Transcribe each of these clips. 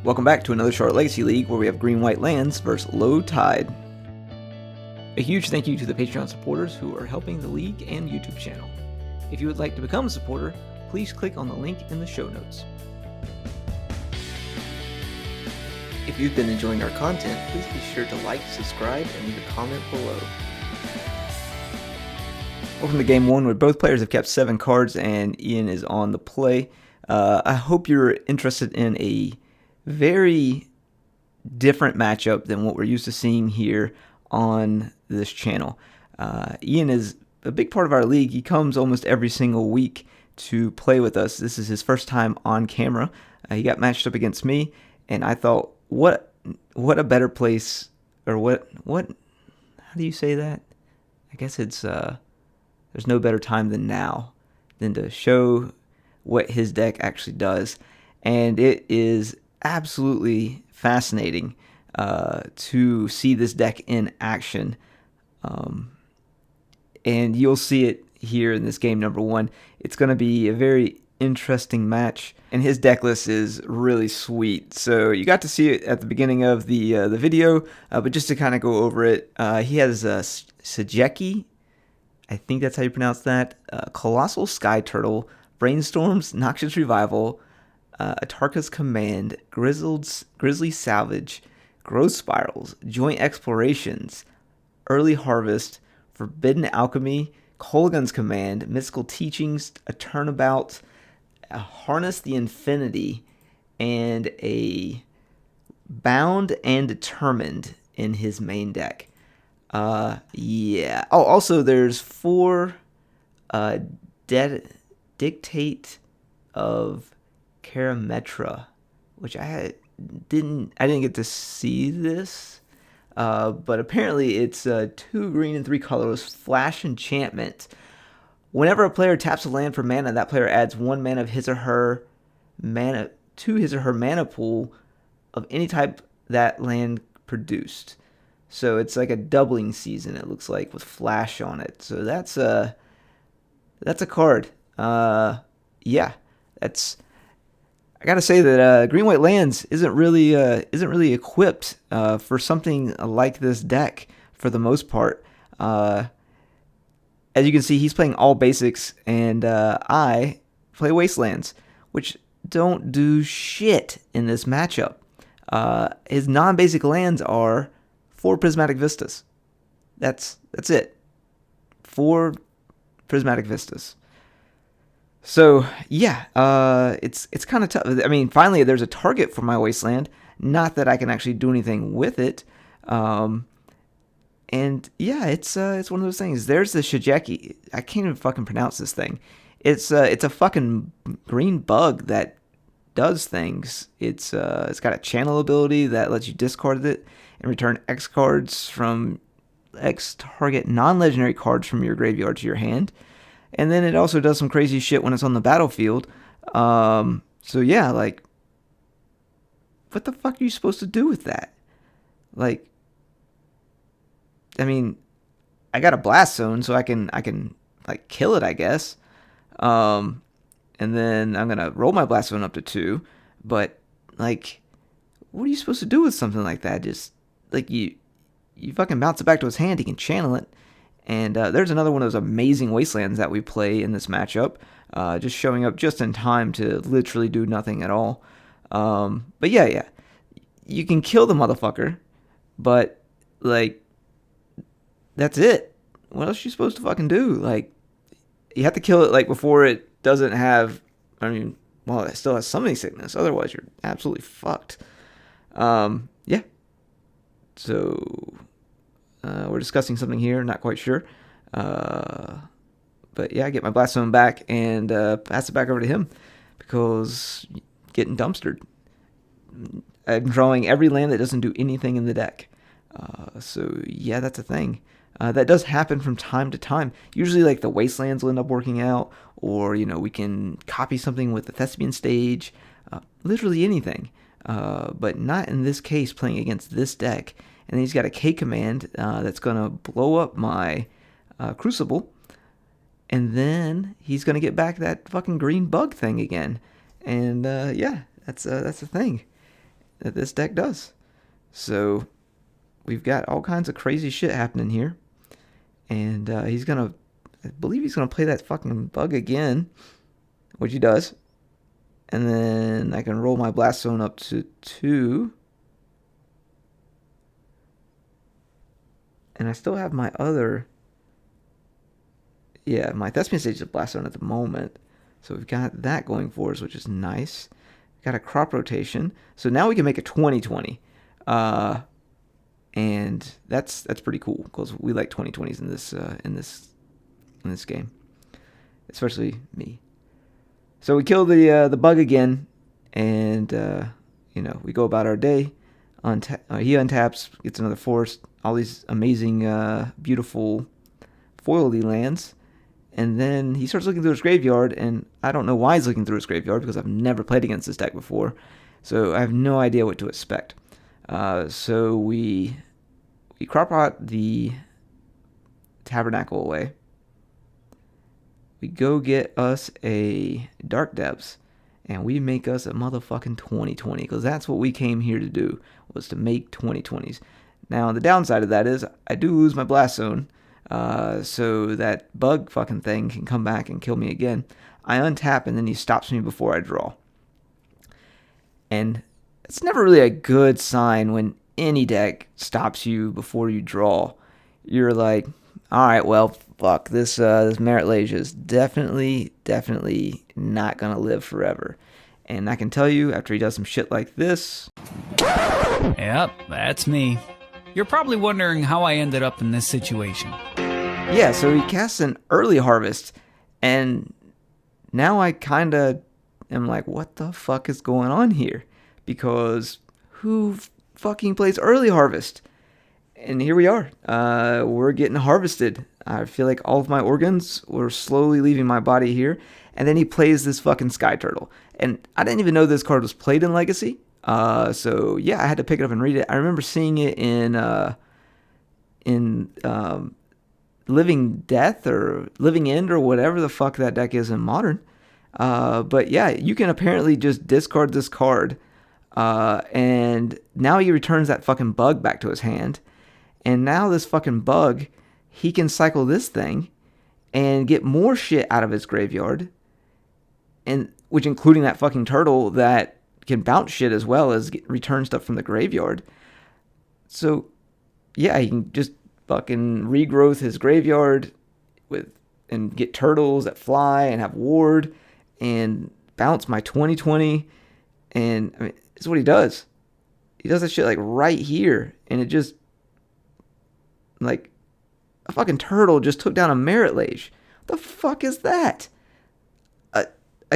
Welcome back to another short Legacy League where we have green-white lands versus low tide. A huge thank you to the Patreon supporters who are helping the league and YouTube channel. If you would like to become a supporter, please click on the link in the show notes. If you've been enjoying our content, please be sure to like, subscribe, and leave a comment below. Welcome to game one where both players have kept 7 cards and Ian is on the play. I hope you're interested in a very different matchup than what we're used to seeing here on this channel. Ian is a big part of our league. He comes almost every single week to play with us. This is his first time on camera. He got matched up against me, and I thought, what a better place, or what how do you say that? I guess it's there's no better time than now than to show what his deck actually does, and it is absolutely fascinating to see this deck in action, and you'll see it here in this game number one. It's going to be a very interesting match, and his deck list is really sweet. So you got to see it at the beginning of the video, but just to kind of go over it, he has Sajeki, I think that's how you pronounce that, Colossal Sky Turtle, Brainstorms, Noxious Revival, Atarka's Command, Grizzly Salvage, Growth Spirals, Joint Explorations, Early Harvest, Forbidden Alchemy, Kolaghan's Command, Mystical Teachings, a Turnabout, Harness the Infinity, and a Bound and Determined in his main deck. Yeah. Oh, also there's 4 Dictate of Karametra, which I didn't get to see this, but apparently it's 2 green and 3 colorless flash enchantment. Whenever a player taps a land for mana, that player adds 1 mana of his or her mana to his or her mana pool of any type that land produced. So it's like a doubling season, it looks like, with flash on it. So that's a card. Yeah, that's. I gotta say that green-white lands isn't really equipped for something like this deck for the most part. As you can see, he's playing all basics, and I play wastelands, which don't do shit in this matchup. His non-basic lands are 4 Prismatic Vistas. That's it. 4 Prismatic Vistas. So yeah, it's kind of tough. I mean, finally there's a target for my wasteland. Not that I can actually do anything with it. And yeah, it's one of those things. There's the Shijeki. I can't even fucking pronounce this thing. It's a fucking green bug that does things. It's got a channel ability that lets you discard it and return X target non-legendary cards from your graveyard to your hand. And then it also does some crazy shit when it's on the battlefield. So yeah, like, what the fuck are you supposed to do with that? Like, I mean, I got a blast zone, so I can like kill it, I guess. And then I'm gonna roll my blast zone up to 2. But like, what are you supposed to do with something like that? Just like you fucking bounce it back to his hand. He can channel it. And there's another one of those amazing wastelands that we play in this matchup, just showing up just in time to literally do nothing at all. But yeah, you can kill the motherfucker, but like, that's it. What else are you supposed to fucking do? Like, you have to kill it like before it doesn't have. I mean, well, it still has summoning sickness. Otherwise, you're absolutely fucked. Yeah. So. We're discussing something here, not quite sure. But yeah, I get my blast zone back and pass it back over to him because getting dumpstered. I'm drawing every land that doesn't do anything in the deck. So yeah, that's a thing. That does happen from time to time. Usually like the wastelands will end up working out, or we can copy something with the Thespian stage. Literally anything. But not in this case, playing against this deck. And then he's got a K command that's going to blow up my Crucible. And then he's going to get back that fucking green bug thing again. And yeah, that's the thing. that this deck does. So we've got all kinds of crazy shit happening here. And I believe he's gonna play that fucking bug again, which he does. And then I can roll my Blast Zone up to 2. And I still have my other... Yeah, my Thespian Stage is Blast Zone at the moment. So we've got that going for us, which is nice. We've got a Crop Rotation. So now we can make a 20/20. And that's pretty cool, because we like 20/20s in this game. Especially me. So we kill the bug again, and we go about our day. He untaps, gets another forest, all these amazing, beautiful foily lands, and then he starts looking through his graveyard, and I don't know why he's looking through his graveyard, because I've never played against this deck before, so I have no idea what to expect. So we crop out the Tabernacle away. We go get us a Dark Depths, and we make us a motherfucking 20/20, because that's what we came here to do, was to make 20/20s. Now, the downside of that is I do lose my Blast Zone, so that bug fucking thing can come back and kill me again. I untap, and then he stops me before I draw. And it's never really a good sign when any deck stops you before you draw. You're like, all right, well, fuck, this Merit Lage is definitely not gonna live forever. And I can tell you, after he does some shit like this... Yep, that's me. You're probably wondering how I ended up in this situation. Yeah, so he casts an Early Harvest, and now I kinda am like, what the fuck is going on here? Because who fucking plays Early Harvest? And here we are. We're getting harvested. I feel like all of my organs were slowly leaving my body here. And then he plays this fucking Sky Turtle. And I didn't even know this card was played in Legacy. So yeah, I had to pick it up and read it. I remember seeing it in Living Death or Living End or whatever the fuck that deck is in Modern. But yeah, you can apparently just discard this card. And now he returns that fucking bug back to his hand. And now this fucking bug, he can cycle this thing and get more shit out of his graveyard, and which including that fucking turtle that can bounce shit as well as return stuff from the graveyard. So yeah, he can just fucking regrowth his graveyard and get turtles that fly and have ward and bounce my 20/20. And I mean, it's what he does. He does that shit like right here, and it just... Like, a fucking turtle just took down a Merit Lage. What the fuck is that? A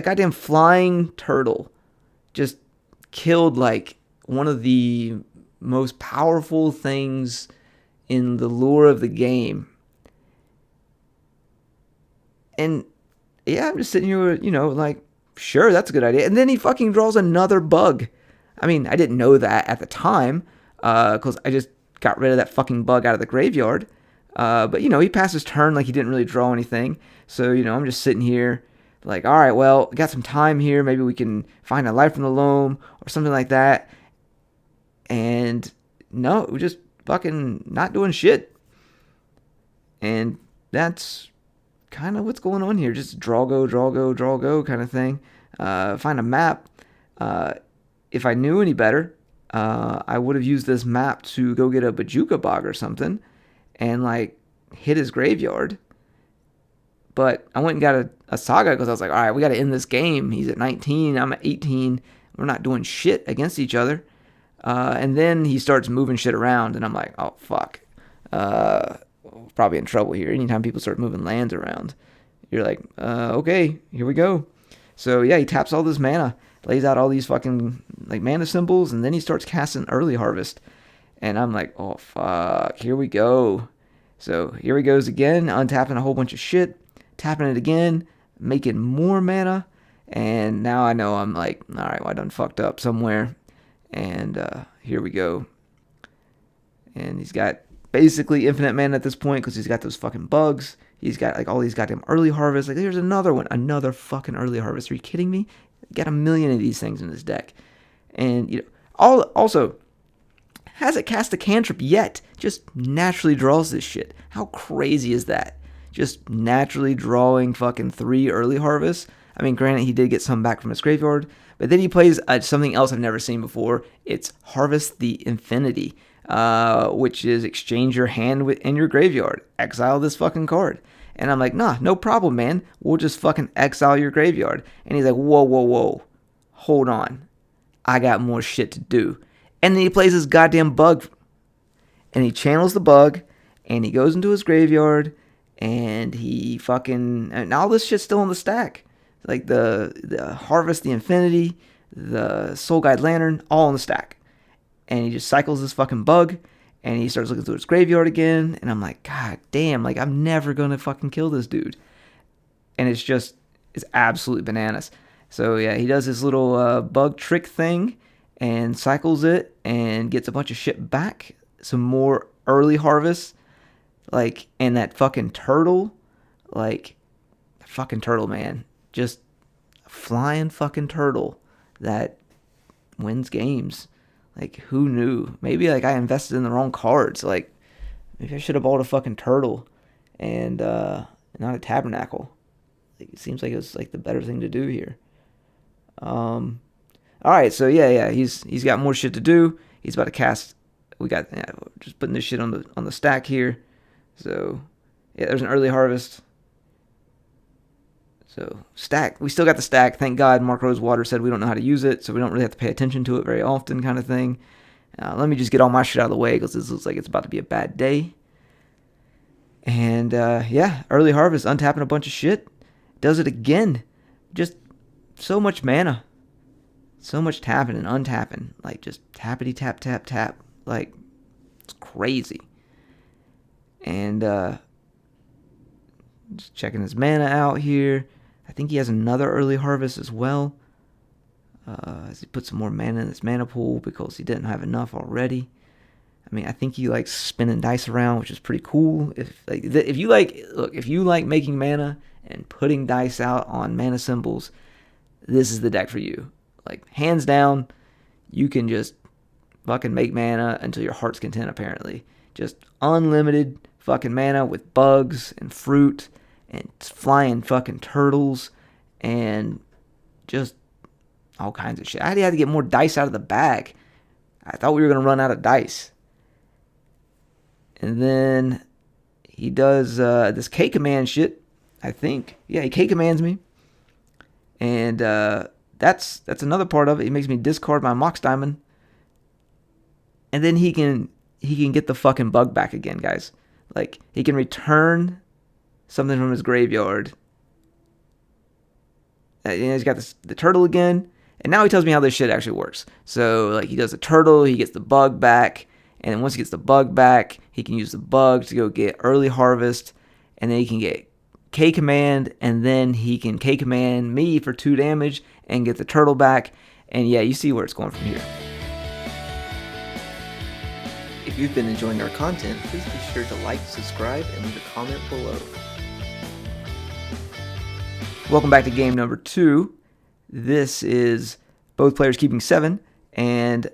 goddamn flying turtle just killed, like, one of the most powerful things in the lore of the game. And, yeah, I'm just sitting here, like, sure, that's a good idea. And then he fucking draws another bug. I mean, I didn't know that at the time, because I just got rid of that fucking bug out of the graveyard. But, he passed his turn like he didn't really draw anything. So, I'm just sitting here like, all right, well, got some time here. Maybe we can find a Life from the Loam or something like that. And no, we're just fucking not doing shit. And that's kind of what's going on here. Just draw, go kind of thing. Find a map. If I knew any better, I would have used this map to go get a Bajuka Bog or something and, like, hit his graveyard. But I went and got a Saga because I was like, all right, we got to end this game. He's at 19, I'm at 18. We're not doing shit against each other. And then he starts moving shit around, and I'm like, oh, fuck. Probably in trouble here. Anytime people start moving lands around, you're like, okay, here we go. So, yeah, he taps all this mana, lays out all these fucking, like, mana symbols, and then he starts casting Early Harvest. And I'm like, oh, fuck, here we go. So here he goes again, untapping a whole bunch of shit, tapping it again, making more mana. And now I know I'm like, all right, well, I done fucked up somewhere. And here we go. And he's got basically infinite mana at this point because he's got those fucking bugs. He's got, like, all these goddamn Early Harvests. Like, there's another one, another fucking Early Harvest. Are you kidding me? Got a million of these things in this deck. And, Also, hasn't cast a cantrip yet. Just naturally draws this shit. How crazy is that? Just naturally drawing fucking 3 early harvests. I mean, granted, he did get some back from his graveyard, but then he plays something else I've never seen before. It's Harvest the Infinity, which is exchange your hand in your graveyard. Exile this fucking card. And I'm like, nah, no problem, man. We'll just fucking exile your graveyard. And he's like, whoa. Hold on. I got more shit to do. And then he plays his goddamn bug. And he channels the bug. And he goes into his graveyard. And he fucking... And all this shit's still in the stack. Like the Harvest, the Infinity, the Soul Guide Lantern, all in the stack. And he just cycles this fucking bug. And he starts looking through his graveyard again. And I'm like, God damn, like, I'm never going to fucking kill this dude. And it's absolutely bananas. So, yeah, he does his little bug trick thing and cycles it and gets a bunch of shit back. Some more early harvests. Like, and that fucking turtle. Like, fucking turtle, man. Just a flying fucking turtle that wins games. Like, who knew? Maybe, like, I invested in the wrong cards. Like, maybe I should have bought a fucking turtle and not a tabernacle. Like, it seems like it was, like, the better thing to do here. All right, so, yeah, he's got more shit to do. He's about to cast... just putting this shit on the stack here. So, yeah, there's an early harvest. So, stack. We still got the stack. Thank God Mark Rosewater said we don't know how to use it, so we don't really have to pay attention to it very often kind of thing. Let me just get all my shit out of the way because this looks like it's about to be a bad day. And, yeah, early harvest, untapping a bunch of shit. Does it again. Just so much mana. So much tapping and untapping. Like, just tappity tap, tap, tap. Like, it's crazy. And, just checking his mana out here. I think he has another early harvest as well. As he puts some more mana in his mana pool because he didn't have enough already. I mean, I think he likes spinning dice around, which is pretty cool. If you like making mana and putting dice out on mana symbols, this is the deck for you. Like, hands down, you can just fucking make mana until your heart's content, apparently. Just unlimited fucking mana with bugs and fruit and flying fucking turtles and just all kinds of shit. I had to get more dice out of the bag. I thought we were going to run out of dice. And then he does this K command shit, I think. Yeah, he K commands me. And that's another part of it. He makes me discard my Mox Diamond. And then he can get the fucking bug back again, guys. Like, he can return something from his graveyard. And he's got the turtle again. And now he tells me how this shit actually works. So, like, he does the turtle, he gets the bug back. And then once he gets the bug back, he can use the bug to go get early harvest. And then he can get K command. And then he can K command me for 2 damage and get the turtle back. And yeah, you see where it's going from here. If you've been enjoying our content, please be sure to like, subscribe, and leave a comment below. Welcome back to game number 2. This is both players keeping 7, and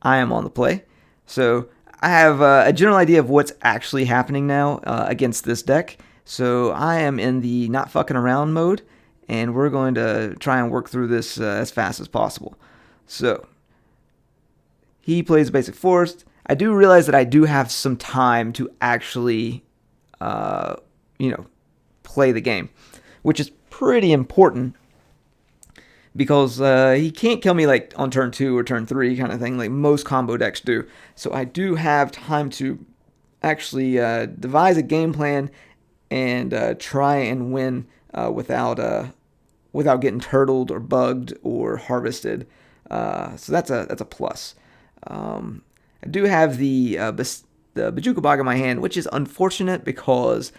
I am on the play. So I have a general idea of what's actually happening now against this deck. So I am in the not fucking around mode, and we're going to try and work through this as fast as possible. So he plays basic forest. I do realize that I do have some time to actually, play the game, which is pretty important because he can't kill me like on turn 2 or turn 3 kind of thing like most combo decks do. So I do have time to actually devise a game plan and try and win without getting turtled or bugged or harvested. So that's a plus. I do have the Bojuka Bog in my hand, which is unfortunate because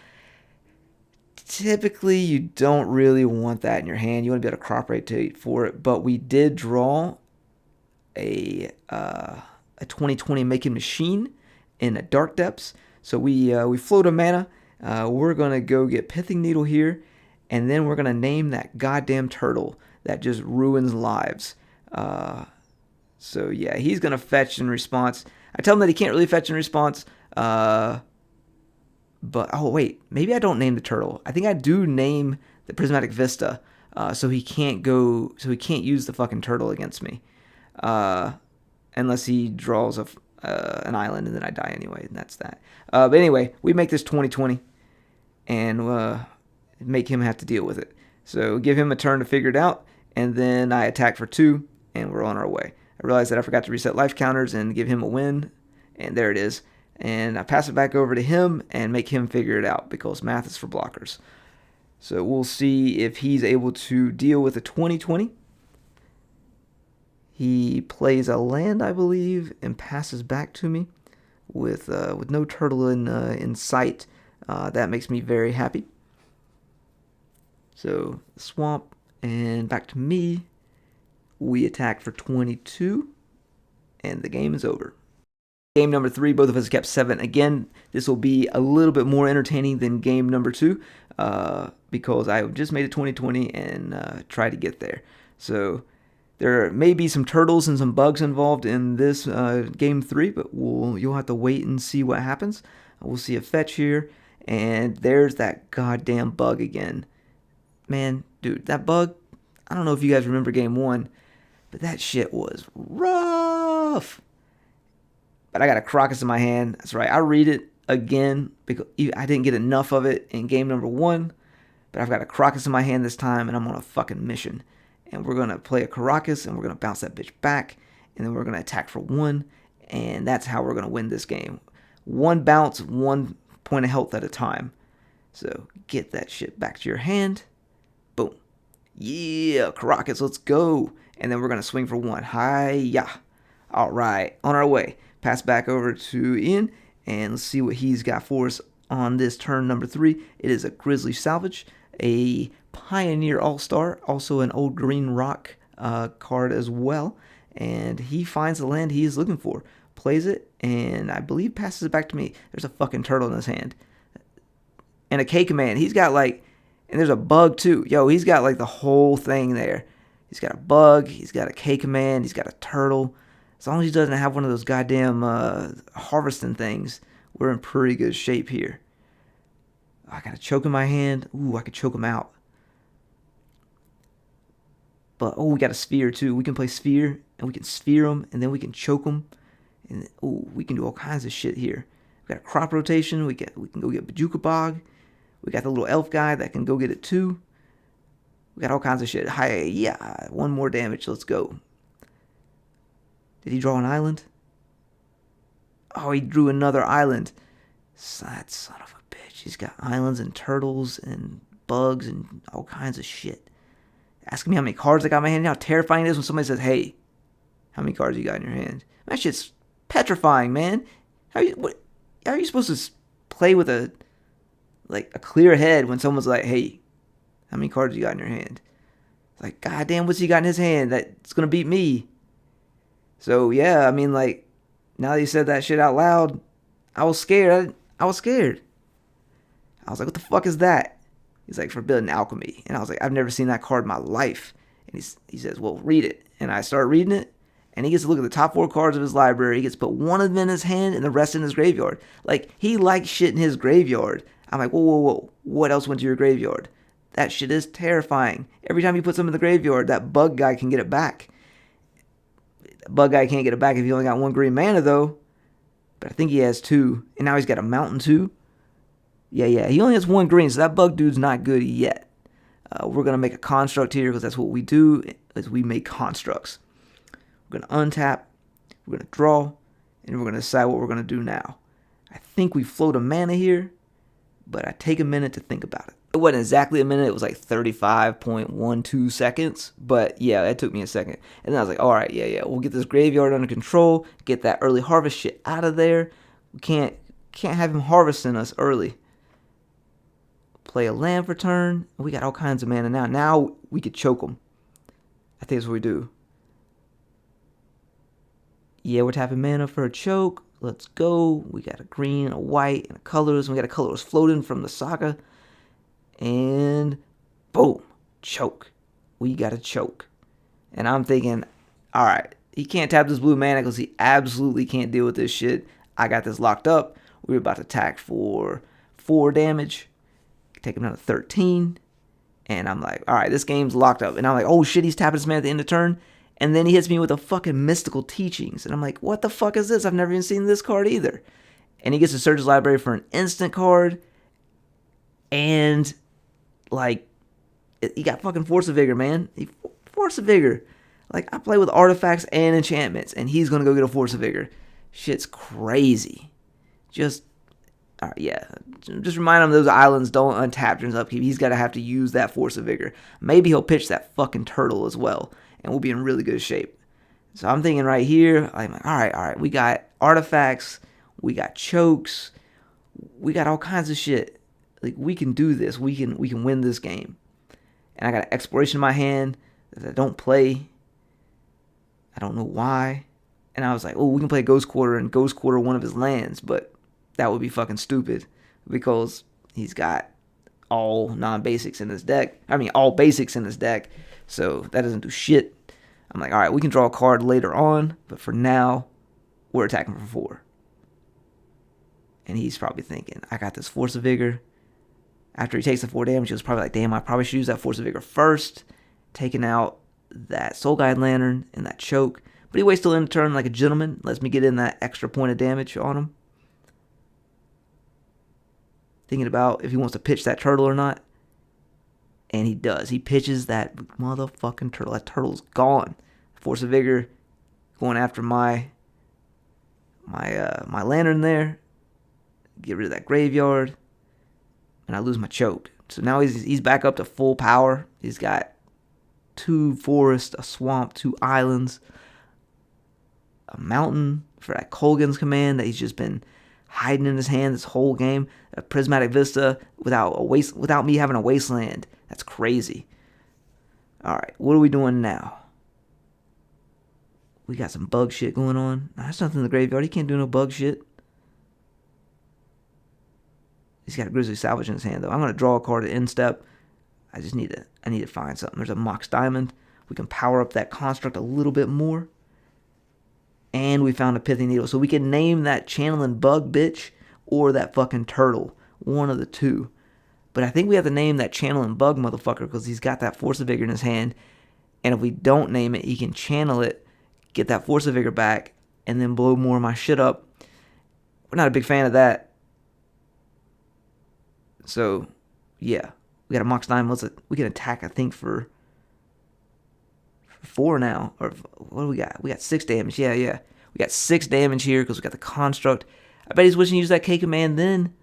typically you don't really want that in your hand. You want to be able to crop rotate for it. But we did draw a 2020 Making Machine in a Dark Depths. So we float a mana. We're going to go get Pithing Needle here. And then we're going to name that goddamn turtle that just ruins lives. So yeah, he's gonna fetch in response. I tell him that he can't really fetch in response. But oh wait, maybe I don't name the turtle. I think I do name the prismatic vista. So he can't go. So he can't use the fucking turtle against me. Unless he draws an island and then I die anyway, and that's that. But anyway, we make this 20/20 and make him have to deal with it. So give him a turn to figure it out, and then I attack for 2, and we're on our way. I realized that I forgot to reset life counters and give him a win, and there it is. And I pass it back over to him and make him figure it out because math is for blockers. So we'll see if he's able to deal with a 20/20. He plays a land, I believe, and passes back to me with no turtle in sight. That makes me very happy. So swamp and back to me. We attack for 22, and the game is over. Game number 3, both of us kept 7. Again, this will be a little bit more entertaining than game number 2 because I just made a 20/20 and tried to get there. So there may be some turtles and some bugs involved in this game 3, but you'll have to wait and see what happens. We'll see a fetch here, and there's that goddamn bug again. Man, dude, that bug, I don't know if you guys remember game 1, but that shit was rough. But I got a Crocus in my hand. That's right. I read it again because I didn't get enough of it in game number 1. But I've got a Crocus in my hand this time, and I'm on a fucking mission. And we're going to play a Caracas, and we're going to bounce that bitch back. And then we're going to attack for 1. And that's how we're going to win this game. 1 bounce, 1 point of health at a time. So get that shit back to your hand. Boom. Yeah, Caracas, let's go. And then we're going to swing for 1. Hi-ya. All right, on our way. Pass back over to Ian, and let's see what he's got for us on this turn number 3. It is a Grizzly Salvage, a Pioneer All-Star, also an old green rock card as well. And he finds the land he is looking for, plays it, and I believe passes it back to me. There's a fucking turtle in his hand. And a K command. He's got like, and there's a bug too. Yo, he's got like the whole thing there. He's got a bug, he's got a K command, he's got a turtle. As long as he doesn't have one of those goddamn harvesting things, we're in pretty good shape here. I got a choke in my hand. Ooh, I could choke him out. But, oh, we got a sphere too. We can play sphere, and we can sphere him, and then we can choke him. And, oh, we can do all kinds of shit here. We got a crop rotation. We can go get Bajuka Bog. We got the little elf guy that can go get it too. We got all kinds of shit. Hi, yeah, 1 more damage. Let's go. Did he draw an island? Oh, he drew another island. That son of a bitch. He's got islands and turtles and bugs and all kinds of shit. Asking me how many cards I got in my hand. You know how terrifying it is when somebody says, hey, how many cards you got in your hand? That shit's petrifying, man. How are you supposed to play with a clear head when someone's like, hey, how many cards you got in your hand? It's like, goddamn, what's he got in his hand that's going to beat me? So, yeah, I mean, like, now that you said that shit out loud, I was scared. I was scared. I was like, what the fuck is that? He's like, Forbidden Alchemy. And I was like, I've never seen that card in my life. And he says, well, read it. And I start reading it, and he gets to look at the top 4 cards of his library. He gets to put 1 of them in his hand and the rest in his graveyard. Like, he likes shit in his graveyard. I'm like, whoa. What else went to your graveyard? That shit is terrifying. Every time you put something in the graveyard, that bug guy can get it back. Bug guy can't get it back if he only got 1 green mana, though. But I think he has 2. And now he's got a mountain, too. Yeah. He only has 1 green, so that bug dude's not good yet. We're going to make a construct here, because that's what we do, is we make constructs. We're going to untap, we're going to draw, and we're going to decide what we're going to do now. I think we float a mana here, but I take a minute to think about it. It wasn't exactly a minute. It was like 35.12 seconds. But yeah, it took me a second. And then I was like, all right, yeah. We'll get this graveyard under control. Get that early harvest shit out of there. We can't have him harvesting us early. Play a land for turn. We got all kinds of mana now. Now we could choke him. I think that's what we do. Yeah, we're tapping mana for a choke. Let's go. We got a green, a white, and a colors. We got a colors floating from the saga. And boom, choke. We got a choke. And I'm thinking, all right, He can't tap this blue mana because he absolutely can't deal with this shit. I got this locked up. We were about to attack for 4 damage. Take him down to 13. And I'm like, all right, this game's locked up. And I'm like, oh shit, he's tapping his man at the end of turn. And then he hits me with a fucking Mystical Teachings. And I'm like, what the fuck is this? I've never even seen this card either. And he gets to search his library for an instant card. And, like, he got fucking Force of Vigor, man. Force of Vigor. Like, I play with artifacts and enchantments, and he's going to go get a Force of Vigor. Shit's crazy. Just, yeah. Just remind him those islands don't untap during his upkeep. He's got to have to use that Force of Vigor. Maybe he'll pitch that fucking turtle as well, and we'll be in really good shape. So I'm thinking right here, I'm like, all right. We got artifacts. We got chokes. We got all kinds of shit. Like, we can do this. We can win this game. And I got an Exploration in my hand that I don't play. I don't know why. And I was like, oh, we can play Ghost Quarter and Ghost Quarter one of his lands. But that would be fucking stupid because he's got all non-basics in his deck. I mean, all basics in his deck. So that doesn't do shit. I'm like, all right, we can draw a card later on. But for now, we're attacking for 4. And he's probably thinking, I got this Force of Vigor. After he takes the 4 damage, he was probably like, damn, I probably should use that Force of Vigor first. Taking out that Soul Guide Lantern and that choke. But he waits till end of turn like a gentleman. Lets me get in that extra point of damage on him. Thinking about if he wants to pitch that turtle or not. And he does. He pitches that motherfucking turtle. That turtle's gone. Force of Vigor going after my lantern there. Get rid of that graveyard. And I lose my choke. So now he's back up to full power. He's got 2 forests, a swamp, 2 islands, a mountain for that Kolgan's command that he's just been hiding in his hand this whole game. A Prismatic Vista without me having a wasteland. That's crazy. All right, what are we doing now? We got some bug shit going on. Nah, that's nothing in the graveyard. He can't do no bug shit. He's got a Grizzly Salvage in his hand, though. I'm going to draw a card at end step. I need to find something. There's a Mox Diamond. We can power up that construct a little bit more. And we found a Pithy Needle. So we can name that Channeling Bug bitch or that fucking turtle. One of the two. But I think we have to name that Channeling Bug motherfucker because he's got that Force of Vigor in his hand. And if we don't name it, he can channel it, get that Force of Vigor back, and then blow more of my shit up. We're not a big fan of that. So, yeah. We got a Mox Diamond. We can attack, I think, for 4 now. Or what do we got? We got 6 damage. Yeah. We got 6 damage here because we got the construct. I bet he's wishing he used that K command then.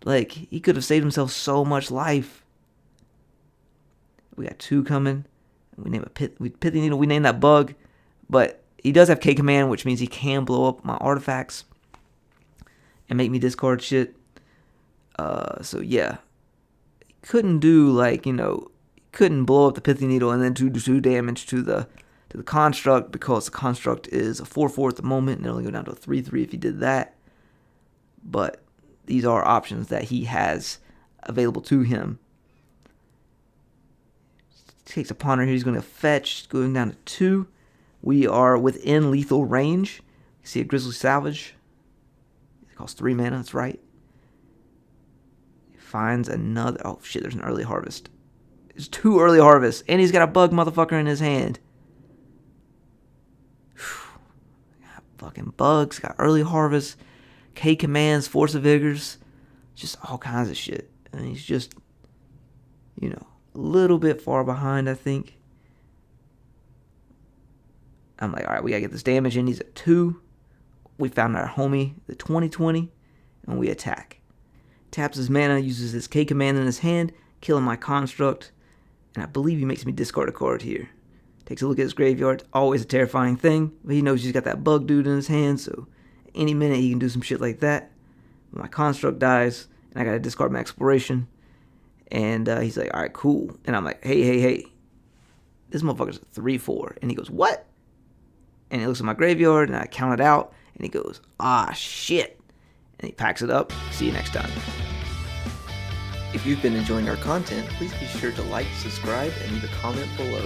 Like, he could have saved himself so much life. We got 2 coming. We name a Pithy Needle. We name that bug. But he does have K command, which means he can blow up my artifacts and make me discard shit. So yeah. Couldn't do couldn't blow up the Pithy Needle and then do 2 damage to the construct because the construct is a 4/4 at the moment and it'll only go down to a 3/3 if he did that. But these are options that he has available to him. Takes a ponder here. He's going to fetch, going down to 2. We are within lethal range. You see a Grizzly Salvage. It costs 3 mana. That's right. Finds another. Oh shit! There's an early harvest. There's 2 early harvests, and he's got a bug motherfucker in his hand. Got fucking bugs. Got early harvest, K commands, Force of Vigors, just all kinds of shit. And he's just, a little bit far behind, I think. I'm like, all right, we gotta get this damage in. He's at 2. We found our homie, the 20/20, and we attack. Taps his mana, uses his K command in his hand, killing my construct, and I believe he makes me discard a card here. Takes a look at his graveyard, always a terrifying thing, but he knows he's got that bug dude in his hand, so any minute he can do some shit like that. My construct dies, and I gotta discard my exploration, and he's like, alright, cool. And I'm like, hey, this motherfucker's a 3/4, and he goes, what? And he looks at my graveyard, and I count it out, and he goes, ah, shit. And he packs it up. See you next time. If you've been enjoying our content, please be sure to like, subscribe, and leave a comment below.